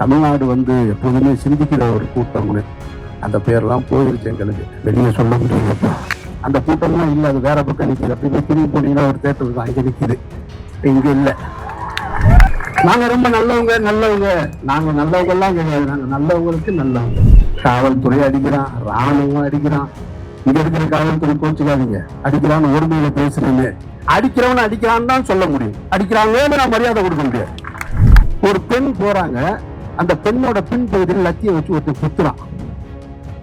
தமிழ்நாடு எப்போதுமே சிந்திக்கிற ஒரு கூட்டம்னு அந்த பேர்லாம் போயிருச்சு. எங்களுக்கு வெளியே சொல்ல முடியலப்பா. அந்த கூட்டம்லாம் இல்லை, அது வேற பக்கம் நிற்குது. அப்படி போய் திரும்பி போனீங்கன்னா ஒரு தேட்டர் இருக்கும், அங்கே நிற்குது. இங்கே இல்லை. நாங்க ரொம்ப நல்லவங்க நல்லவங்க, நாங்க நல்லவங்க எல்லாம் கிடையாது. நாங்க நல்லவங்களுக்கு நல்லவங்க. காவல்துறை அடிக்கிறான், ராணுவம் அடிக்கிறான். இங்க இருக்கிற காவல்துறை கோச்சுக்காதீங்க, அடிக்கிறான்னு ஒருமையில பேசுறேன்னு. அடிக்கிறவன் அடிக்கிறான்னு தான் சொல்ல முடியும், அடிக்கிறாங்கன்னு நான் மரியாதை கொடுக்க முடியாது. ஒரு பெண் போறாங்க, அந்த பெண்ணோட பின் பகுதியில் லத்தியை வச்சு ஒருத்தர் குத்துறான்.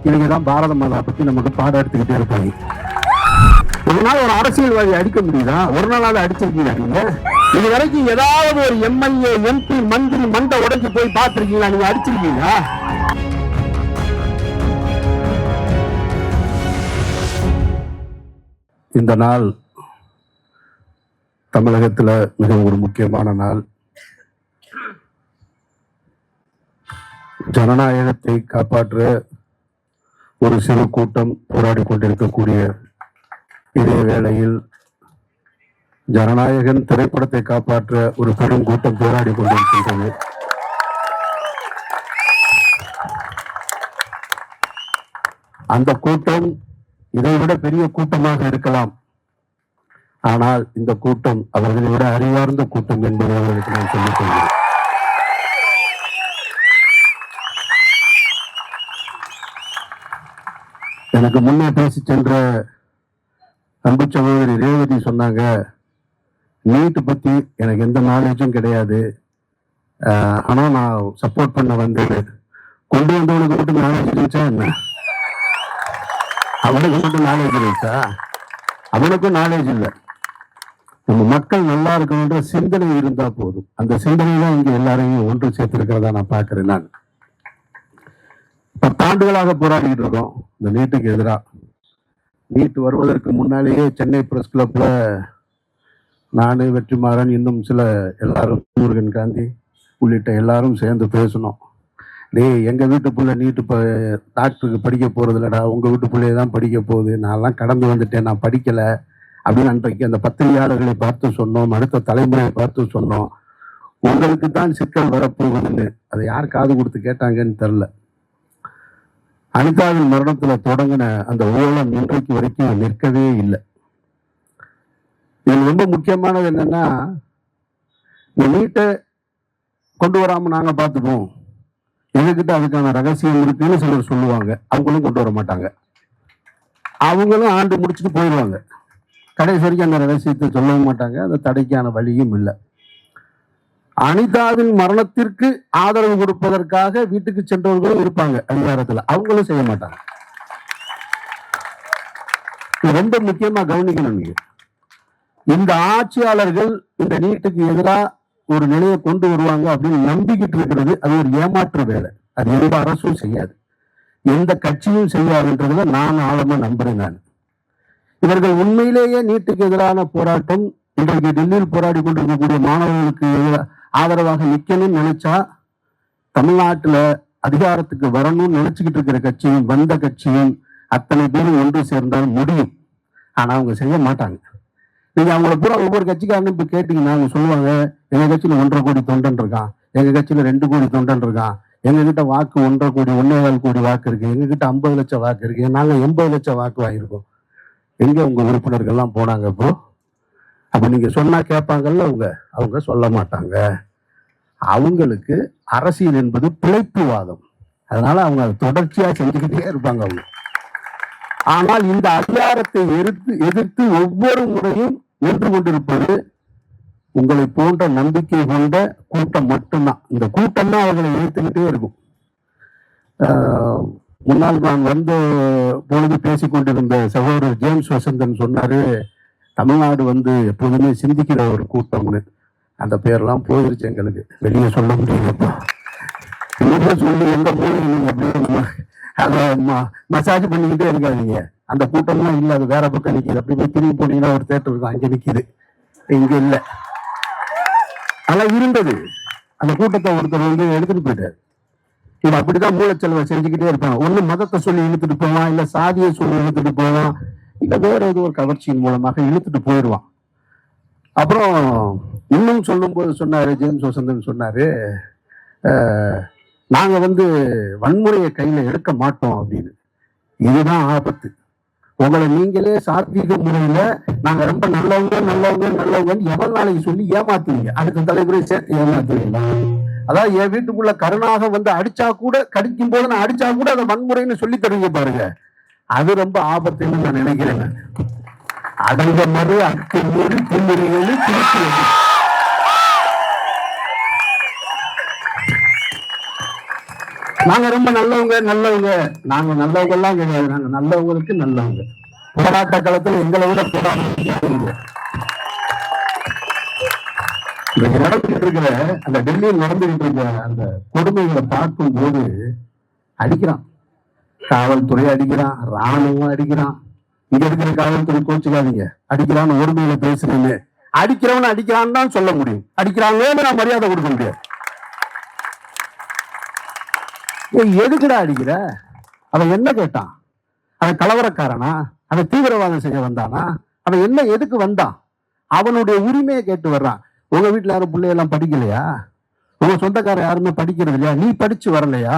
இவங்கதான் பாரத மாதா பத்தி நமக்கு பாடம் எடுத்துக்கிட்டே இருப்பாங்க. ஒரு நாள் ஒரு அரசியல்வாதி அடிக்க முடியுதா? ஒரு நாளாவது அடிச்சிருக்கீங்க நீங்க? இது வரைக்கும் ஏதாவது ஒரு எம்எல்ஏ, எம்பி, மந்திரி மண்டை உடைஞ்சு போய் பார்த்திருக்கீங்களா? நீங்க அடிச்சிருக்கீங்களா? இந்த நாள் தமிழகத்துல மிக ஒரு முக்கியமான நாள். ஜனநாயகத்தை காப்பாற்ற ஒரு சிறு கூட்டம் போராடி கொண்டிருக்கக்கூடிய இதே வேளையில் ஜனநாயகன் திரைப்படத்தை காப்பாற்ற ஒரு பெரும் கூட்டம் போராடி கொண்டிருக்கின்றது. அந்த கூட்டம் இதைவிட பெரிய கூட்டமாக இருக்கலாம், ஆனால் இந்த கூட்டம் அவர்களை விட அறிவார்ந்த கூட்டம் என்பதை அவர்களுக்கு நான் சொல்லிக் கொள்கிறேன். எனக்கு முன்னே பேசி சென்ற அன்பு சகோதரி ரேவதி சொன்னாங்க, நீட் பத்தி எனக்கு எந்த நாலேஜும் கிடையாது, ஆனா நான் சப்போர்ட் பண்ண வந்தது. கொண்டு வந்தவனுக்கு மட்டும் நாலேஜ் இருந்துச்சா என்ன? அவனுக்கு மட்டும் நாலேஜ் இருந்துச்சா? அவனுக்கும் நாலேஜ் இல்லை. நம்ம மக்கள் நல்லா இருக்கணுன்ற சிந்தனை இருந்தா போதும். அந்த சிந்தனை தான் இங்க எல்லாரையும் ஒன்று சேர்த்திருக்கிறதா நான் பார்க்கிறேன். நான் 10 ஆண்டுகளாக போராடிட்டு இருக்கோம் இந்த நீட்டுக்கு எதிராக. நீட் வருவதற்கு முன்னாலேயே சென்னை பிரஸ் கிளப்ல நானு, வெற்றிமாறன், இன்னும் சில எல்லாரும், முருகன் காந்தி உள்ளிட்ட எல்லாரும் சேர்ந்து பேசணும். எங்க வீட்டு பிள்ளை நீட்டு டாக்டருக்கு படிக்க போறது இல்லடா, உங்க வீட்டு பிள்ளைய தான் படிக்க போகுது, நான்லாம் கடந்து வந்துட்டேன், நான் படிக்கல அப்படின்னு அன்றைக்கு அந்த பத்திரிகையாளர்களை பார்த்து சொன்னோம், அடுத்த தலைமுறையை பார்த்து சொன்னோம். உங்களுக்கு தான் சிக்கல் வரப்போகுதுன்னு. அதை யார் காது கொடுத்து கேட்டாங்கன்னு தெரியல. அனிதாவின் மரணத்துல தொடங்கின அந்த ஊழல் இன்றைக்கு வரைக்கும் நிற்கவே இல்லை. இது ரொம்ப முக்கியமானது என்னன்னா, இந்த நீட்டை கொண்டு வராம நாங்க பார்த்துப்போம், எங்ககிட்ட அதுக்கான ரகசியம் இருக்குன்னு சிலர் சொல்லுவாங்க. அவங்களும் கொண்டு வர மாட்டாங்க. அவங்களும் ஆண்டு முடிச்சுட்டு போயிடுவாங்க. கடைசி வரைக்கும் அந்த ரகசியத்தை சொல்லவும் மாட்டாங்க. அந்த தடைக்கான வழியும் இல்லை. அனிதாவின் மரணத்திற்கு ஆதரவு கொடுப்பதற்காக வீட்டுக்கு சென்றவர்களும் இருப்பாங்க அதிகாரத்துல, அவங்களும் செய்ய மாட்டாங்க. ரொம்ப முக்கியமா கவனிக்கணும். நீங்க இந்த ஆட்சியாளர்கள் இந்த நீட்டுக்கு எதிராக ஒரு நிலையை கொண்டு வருவாங்க அப்படின்னு நம்பிக்கிட்டு இருக்கிறது அது ஒரு ஏமாற்று வேலை. அது எந்த அரசும் செய்யாது, எந்த கட்சியும் செய்யாதுன்றதுல நான் ஆழமா நம்புறேன். நான் இவர்கள் உண்மையிலேயே நீட்டுக்கு எதிரான போராட்டம், இன்றைக்கு டெல்லியில் போராடி கொண்டிருக்கக்கூடிய மாணவர்களுக்கு ஆதரவாக நிக்கணும்னு நினைச்சா, தமிழ்நாட்டுல அதிகாரத்துக்கு வரணும்னு நினைச்சுக்கிட்டு இருக்கிற கட்சியும் வந்த கட்சியும் அத்தனை பேரும் ஒன்று சேர்ந்தால் முடியும். ஆனா அவங்க செய்ய மாட்டாங்க. நீங்க அவங்கள பூரா ஒவ்வொரு கட்சிக்காரனும் இப்ப கேட்டீங்கன்னா அவங்க சொல்லுவாங்க, எங்க கட்சியில 1.5 கோடி தொண்டன் இருக்கான், எங்க கட்சியில 2 கோடி தொண்டன் இருக்கான், எங்க கிட்ட வாக்கு 1.5 கோடி 1.25 கோடி வாக்கு இருக்கு, எங்க கிட்ட 50 லட்சம் வாக்கு இருக்கு, நாங்க 80 லட்சம் வாக்கு வாங்கியிருக்கோம். எங்க உங்க உறுப்பினர்கள் எல்லாம் போனாங்க இப்போ? அப்ப நீங்க சொன்னா கேட்பாங்கல்ல, அவங்க சொல்ல மாட்டாங்க. அவங்களுக்கு அரசியல் என்பது பிழைப்புவாதம். அதனால அவங்க அதை தொடர்ச்சியா செஞ்சுக்கிட்டே இருப்பாங்க அவங்க. ஆனால் இந்த அதிகாரத்தை எதிர்த்து ஒவ்வொரு முறையும் நின்று கொண்டிருப்பது உங்களை போன்ற நம்பிக்கை கொண்ட கூட்டம் மட்டும்தான். இந்த கூட்டம் தான் அவர்களை எதிர்த்துக்கிட்டே இருக்கும். முன்னால் நான் வந்த பொழுது பேசிக் கொண்டிருந்த சகோதரர் ஜேம்ஸ் வசந்தன் சொன்னாரு, தமிழ்நாடு எப்போதுமே சிந்திக்கிற ஒரு கூட்டம்னு. அந்த பேர்லாம் போயிருச்சு, எங்களுக்கு வெளியே சொல்ல முடியலப்பா. சொல்லி எந்த போய் அதை மசாஜ் பண்ணிக்கிட்டே இருக்காதீங்க. அந்த கூட்டம்லாம் இல்லை, அது வேற பக்கம் நிற்கிது. அப்படி போய் திரும்பி போனீங்கன்னா ஒரு தேட்டர் இருக்கும், அங்கே நிற்கிது. இங்க இல்லை. அதெல்லாம் இருந்தது. அந்த கூட்டத்தை ஒருத்தர் எடுத்துட்டு போயிட்டாரு. இவன் அப்படிதான் மூலச்செலவை செஞ்சுக்கிட்டே இருப்பான். ஒண்ணு மதத்தை சொல்லி இழுத்துட்டு போவான், இல்ல சாதியை சொல்லி இழுத்துட்டு போவான், இல்ல வேற ஏதோ ஒரு கவர்ச்சியின் மூலமாக இழுத்துட்டு போயிடுவான். அப்புறம் இன்னும் சொல்லும் போது சொன்னாரு, ஜேம்ஸ் வசந்தன் சொன்னாரு, நாங்க வன்முறையை கையில எடுக்க மாட்டோம் அப்படின்னு. இதுதான் ஆபத்து. உங்களை நீங்களே சாத்வீக முறையில நாங்க ரொம்ப நல்லவங்க நல்லவங்க நல்லவங்கன்னு எவன் நாளைக்கு சொல்லி ஏமாத்துவீங்க. அடுத்த தலைமுறை சேர்த்து ஏமாத்துவீங்களா? அதாவது என் வீட்டுக்குள்ள கருணாக அடிச்சா கூட, கடிக்கும் போது நான் அடிச்சா கூட அதை வன்முறைன்னு சொல்லி தருவீங்க பாருங்க. அது ரொம்ப ஆபத்துன்னு நான் நினைக்கிறேன். அடங்க மறு அக்கு மொழி புன்முறைகளும் திருச்சி. நாங்க ரொம்ப நல்லவங்க நல்லவங்க, நாங்க நல்லவங்க எல்லாம் கிடையாது. நாங்க நல்லவங்களுக்கு நல்லவங்க. போராட்ட காலத்துல எங்களை விட போராட்டம் நடந்துட்டு இருக்கிற அந்த டெல்லியில் நடந்துகிட்டு இருக்கிற அந்த கொடுமைகளை பார்க்கும் போது அடிக்கிறான். காவல்துறை அடிக்கிறான், ராணுவம் அடிக்கிறான். இங்க இருக்கிற காவல்துறை கோச்சுக்காதீங்க, அடிக்கிறான்னு ஒருமையில பேசுறேன்னு. அடிக்கிறவன் அடிக்கிறான்னு தான் சொல்ல முடியும். அடிக்கிறாங்கன்னு நான் மரியாதை கொடுக்க முடியாது. எதுக்குடா அடிக்கிற? அவன் என்ன கேட்டான்? அவன் கலவரக்காரனா? அவன் தீவிரவாதம் செய்ய வந்தானா? அவன் என்ன எதுக்கு வந்தான்? அவனுடைய உரிமையை கேட்டு வர்றான். உங்க வீட்டுல யாரும் பிள்ளையெல்லாம் படிக்கலையா? உங்க சொந்தக்காரர் யாருமே படிக்கிறது இல்லையா? நீ படிச்சு வரலையா?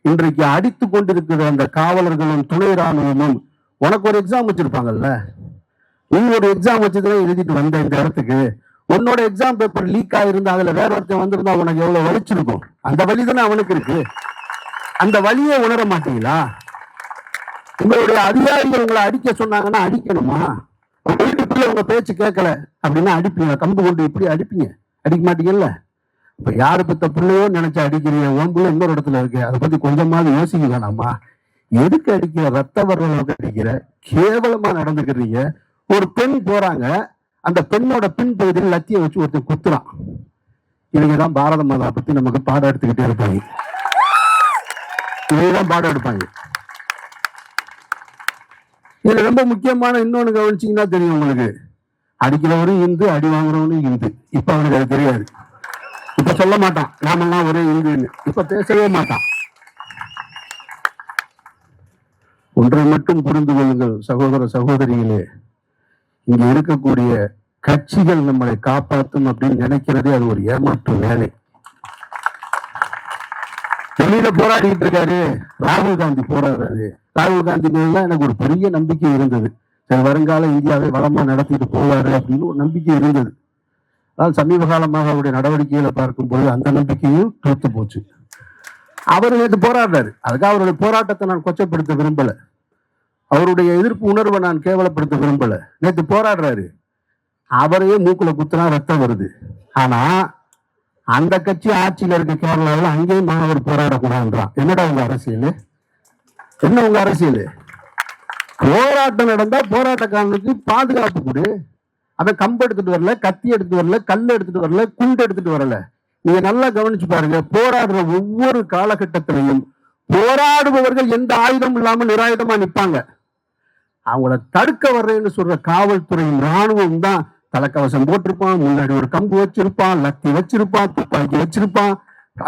இன்றைக்கு அடித்து கொண்டிருக்கிற அந்த காவலர்களும் துணை ராணுவமும் உனக்கு ஒரு எக்ஸாம் வச்சிருப்பாங்கல்ல. நீ ஒரு எக்ஸாம் வச்சுதான் எழுதிட்டு வந்த இந்த இடத்துக்கு. உன்னோட எக்ஸாம் பேப்பர் லீக் ஆயிருந்தா அதுல வேற ஒருத்தன் வந்திருந்தா உனக்கு எவ்வளவு வலிச்சிருக்கும். அந்த வலி தானே அவனுக்கு இருக்கு. அந்த வலியை உணர மாட்டீங்களா? உங்களுடைய அதிகாரிகள் உங்களை அடிக்க சொன்னாங்கன்னா அடிக்கணுமா? வீட்டுக்குள்ள உங்க பேச்சு கேட்கல அப்படின்னா அடிப்பீங்க. கம்பு கொண்டு இப்படி அடிப்பீங்க? அடிக்க மாட்டீங்கல்ல. இப்ப யாரு பத்த பிள்ளையோ நினைச்சு அடிக்கிறீங்க. உன் பிள்ளை இன்னொரு இடத்துல இருக்கு, அதை பத்தி கொஞ்சமாவது யோசிக்க வேணாமா? எதுக்கு அடிக்கிற? ரத்த வரலாறு அடிக்கிற? கேவலமா நடந்துக்கிறீங்க. ஒரு பெண் போறாங்க, அந்த பெண்ணோட பின் பகுதியில் லத்திய வச்சு ஒருத்தர் குத்துறான். இவங்கதான் பாரத மாதா பத்தி நமக்கு பாடம் எடுத்துக்கிட்டே இருப்பாங்க. இவங்கதான் பாடம் எடுப்பாங்க. இதுல ரொம்ப முக்கியமான இன்னொன்னு கவனிச்சீங்கன்னா தெரியும் உங்களுக்கு. அடிக்கிறவரும் இந்து, அடி வாங்குறவனும் இந்து. இப்ப அவனுக்கு அது தெரியாது. இப்ப சொல்ல மாட்டான் நாமெல்லாம் ஒரே இந்துன்னு. இப்ப பேசவே மாட்டான். ஒன்றை மட்டும் புரிந்து கொள்ளுங்கள் சகோதர சகோதரிகளே, இங்க இருக்கக்கூடிய கட்சிகள் நம்மளை காப்பாற்றும் அப்படின்னு நினைக்கிறதே அது ஒரு ஏமாற்று வேலை. வெளியில போராடிட்டு இருக்காரு ராகுல் காந்தி, போராடுறாரு. ராகுல் காந்தி மேல எனக்கு ஒரு பெரிய நம்பிக்கை இருந்தது. வருங்கால இந்தியாவை வளமா நடத்திட்டு போவாரு அப்படின்னு ஒரு நம்பிக்கை இருந்தது. அதாவது சமீப காலமாக அவருடைய நடவடிக்கைகளை பார்க்கும்போது அந்த நம்பிக்கையும் தோத்து போச்சு. அவர் நேற்று போராடுறாரு. அதுக்காக அவருடைய போராட்டத்தை நான் கொச்சப்படுத்த விரும்பல, அவருடைய எதிர்ப்பு உணர்வை நான் கேவலப்படுத்த விரும்பல. நேற்று போராடுறாரு, அவரையே மூக்குல குத்துனா ரத்தம் வருது. ஆனா அந்த கட்சி ஆட்சியில் இருக்க கேரளாவில் அங்கேயும் மாணவர் போராடக்கூடாதுன்றான். என்னடா உங்க அரசியல்? என்ன உங்க அரசியல்? போராட்டம் நடந்தா போராட்டக்காரனுக்கு பாதுகாப்பு கொடு. அதை கம்பு எடுத்துட்டு வரல, கத்தி எடுத்துட்டு வரல, கல் எடுத்துட்டு வரல, குண்டு எடுத்துட்டு வரல. நீங்க நல்லா கவனிச்சு பாருங்க. போராடுற ஒவ்வொரு காலகட்டத்திலையும் போராடுபவர்கள் எந்த ஆயுதம் இல்லாம நிராயுதமா நிற்பாங்க. அவங்கள தடுக்க வர்றேன்னு சொல்ற காவல்துறையும் ராணுவம் தான் தலைக்கவசம் போட்டிருப்பான், முன்னாடி ஒரு கம்பு வச்சிருப்பான், லத்தி வச்சிருப்பான், துப்பாக்கி வச்சிருப்பான்,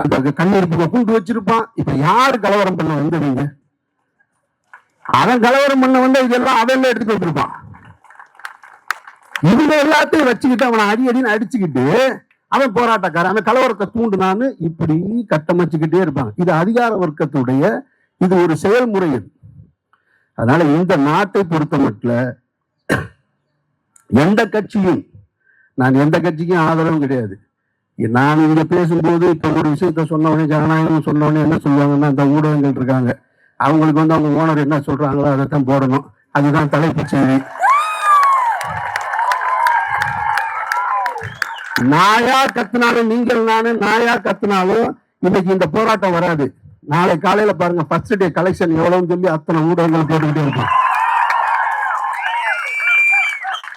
அந்த கண்ணீருக்கு குண்டு வச்சிருப்பான். இப்ப யாரு கலவரம் பண்ண வந்தவங்க? அவன் கலவரம் பண்ண இதெல்லாம் அவன் எடுத்துட்டு வந்திருப்பான். இவங்க எல்லாத்தையும் வச்சுக்கிட்டு அவனை அடின்னு அடிச்சுக்கிட்டு அவன் போராட்டக்காரன், அவன் கலவரத்தை தூண்டுனான்னு இப்படி கட்டமைச்சுக்கிட்டே இருப்பாங்க. இது அதிகார வர்க்கத்துடைய இது ஒரு செயல்முறை. அதனால இந்த நாட்டை பொறுத்த மட்டும் எந்த கட்சியும், நான் எந்த கட்சிக்கும் ஆதரவும் கிடையாது. நான் இங்க பேசும்போது இப்ப ஒரு விஷயத்த சொன்னவனே, ஜனநாயகம் சொன்னவனே என்ன சொல்லுவாங்கன்னா, இந்த ஊடகங்கள் இருக்காங்க, அவங்களுக்கு அவங்க ஓனர் என்ன சொல்றாங்களோ அதைத்தான் போடணும். அதுதான் தலைப்பு செய்தி. நாயா கத்தினாலும், நீங்கள் நானும் நாயா கத்தினாலும் இன்னைக்கு இந்த போராட்டம் வராது. நாளை காலையில பாருங்க, ஃபர்ஸ்ட் டே கலெக்ஷன் எவ்வளவுன்னு சொல்லி அத்தனை ஊடகங்கள் போட்டுக்கிட்டே இருக்கும்.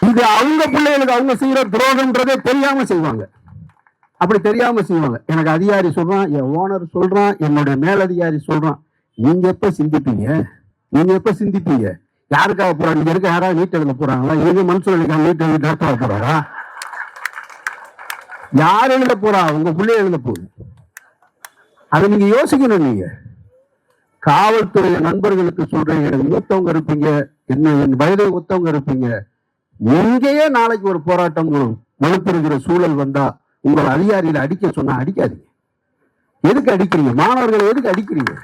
இது அவங்க பிள்ளைகளுக்கு அவங்க செய்யற துரோகம்ன்றதே தெரியாம செய்வாங்க. அப்படி தெரியாம செய்வாங்க. எனக்கு அதிகாரி சொல்றான், என் ஓனர் சொல்றான், என்னுடைய மேலதிகாரி சொல்றான். நீங்க எப்ப சிந்திப்பீங்க? நீங்க எப்ப சிந்திப்பீங்க? யாருக்காக போறாங்க? நீங்க இருக்க யாராவது நீட் எழுத போறாங்களா? எங்க மனுஷன் நீட் எழுதி டாக்டராக போறாரா? யார் எழுத போறா? உங்க பிள்ளை எழுத போகுது. அதை நீங்க யோசிக்கணும். நீங்க காவல்துறை நண்பர்களுக்கு சொல்றீங்க, மூத்தவங்க இருப்பீங்க, என்ன வயதை ஒத்தவங்க இருப்பீங்க. எங்கேயே நாளைக்கு ஒரு போராட்டம் வலுப்பெறுகிற சூழல் வந்தா உங்கள் அதிகாரியில அடிக்க சொன்னா அடிக்காதீங்க. எதுக்கு அடிக்கிறீங்க? மாணவர்களை எதுக்கு அடிக்கிறீங்க?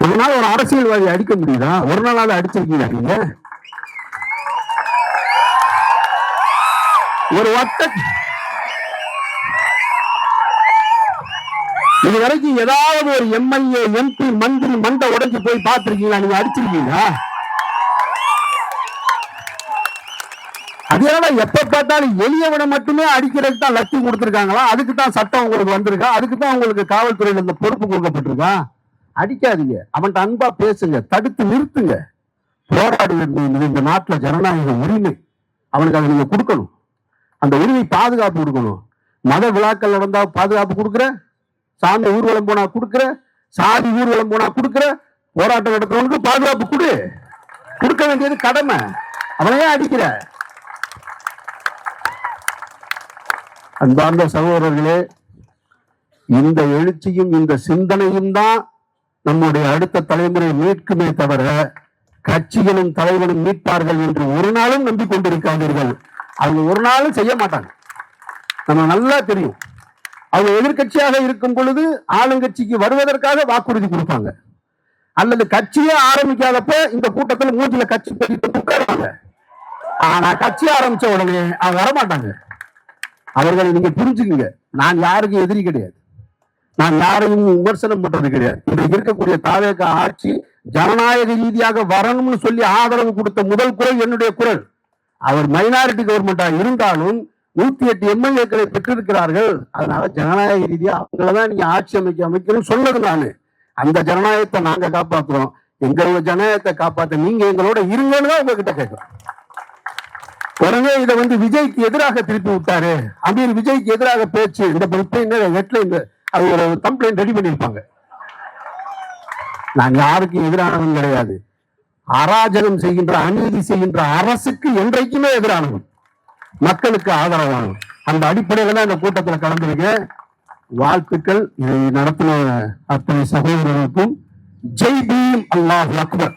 ஒரு நாள் ஒரு அரசியல்வாதி அடிக்க முடியுதா? ஒரு நாளாவது அடிச்சிருக்கீங்க நீங்க? ஒரு இது வரைக்கும் ஏதாவது ஒரு எம்எல்ஏ, எம்பி, மந்திரி மண்டை உடைஞ்சு போய் பார்த்திருக்கீங்களா? நீங்க அடிச்சிருக்கீங்களா? அதனால எப்ப பார்த்தாலும் எளியவனை மட்டுமே அடிக்கிறதுக்கு தான் லட்சியம் கொடுத்திருக்காங்களா? அதுக்கு தான் சட்டம் உங்களுக்கு வந்திருக்கா? அதுக்கு தான் உங்களுக்கு காவல்துறையில இந்த பொறுப்பு கொடுக்கப்பட்டிருக்கா? அடிக்காதீங்க, அவன்கிட்ட அன்பா பேசுங்க, தடுத்து நிறுத்துங்க. போராடுவது இந்த நாட்டுல ஜனநாயக உரிமை, அவனுக்கு அதை நீங்க கொடுக்கணும். அந்த உரிமை பாதுகாப்பு கொடுக்கணும். மத விழாக்கள் நடந்தா பாதுகாப்பு கொடுக்குற, சாமி ஊர்வலம் போனா கொடுக்குற, சாதி ஊர்வலம் போனா கொடுக்குற, போராட்டம் நடத்துறவனுக்கு பாதுகாப்பு கொடுக்க வேண்டியது கடமை. அவனையே அடிக்கிற. அன்பார்ந்த சகோதரர்களே, இந்த எழுச்சியும் இந்த சிந்தனையும் தான் நம்முடைய அடுத்த தலைமுறை மீட்குமே தவிர கட்சிகளும் தலைவனும் மீட்பார்கள் என்று ஒரு நாளும் நம்பிக்கொண்டிருக்காதீர்கள். அவங்க ஒரு நாளும் செய்ய மாட்டாங்க. நம்ம நல்லா தெரியும். அவங்க எதிர்கட்சியாக இருக்கும் பொழுது ஆளுங்கட்சிக்கு வருவதற்காக வாக்குறுதி கொடுப்பாங்க, அல்லது கட்சியே ஆரம்பிக்காதப்ப இந்த கூட்டத்தில் மூஞ்சில கட்சி உட்காருவாங்க. ஆனா கட்சி ஆரம்பிச்ச உடனே அவங்க வரமாட்டாங்க. அவர்களை நீங்க புரிஞ்சுக்குங்க. நான் யாருக்கும் எதிரி கிடையாது, நான் யாரையும் விமர்சனம் பண்றது கிடையாது. இன்றைக்கு இருக்கக்கூடிய தாவேக ஆட்சி ஜனநாயக ரீதியாக வரணும்னு சொல்லி ஆதரவு கொடுத்த முதல் குரல் என்னுடைய குரல். அவர் மைனாரிட்டி கவர்மெண்டா இருந்தாலும் 108 எம்எல்ஏக்களை பெற்றிருக்கிறார்கள். அதனால ஜனநாயக ரீதியா அவங்களதான் நீங்க ஆட்சி அமைக்கணும்னு சொன்னது நானு. அந்த ஜனநாயகத்தை நாங்க காப்பாற்றுறோம். எங்களோட ஜனநாயகத்தை காப்பாற்ற நீங்க எங்களோட இருங்கன்னு தான் உங்ககிட்ட கேட்கிறோம். உடனே இதை விஜய்க்கு எதிராக திருப்பி விட்டாரு, அமீர் விஜய்க்கு எதிராக பேச்சு, இந்த அது ஒரு கம்ப்ளைண்ட் ரெடி பண்ணிருப்பாங்க. நான் யாருக்கும் எதிரானவன் கிடையாது. அராஜகம் செய்கின்ற, அநீதி செய்கின்ற அரசுக்கு என்றைக்குமே எதிரானவன், மக்களுக்கு ஆதரவானவன். அந்த அடிப்படையில தான் இந்த கூட்டத்தில் கலந்திருக்கேன். வாழ்த்துக்கள். இதை நடத்தின அத்தனை சகோதரர்களுக்கும் ஜெய் பீம், அல்லாஹ் அக்பர்.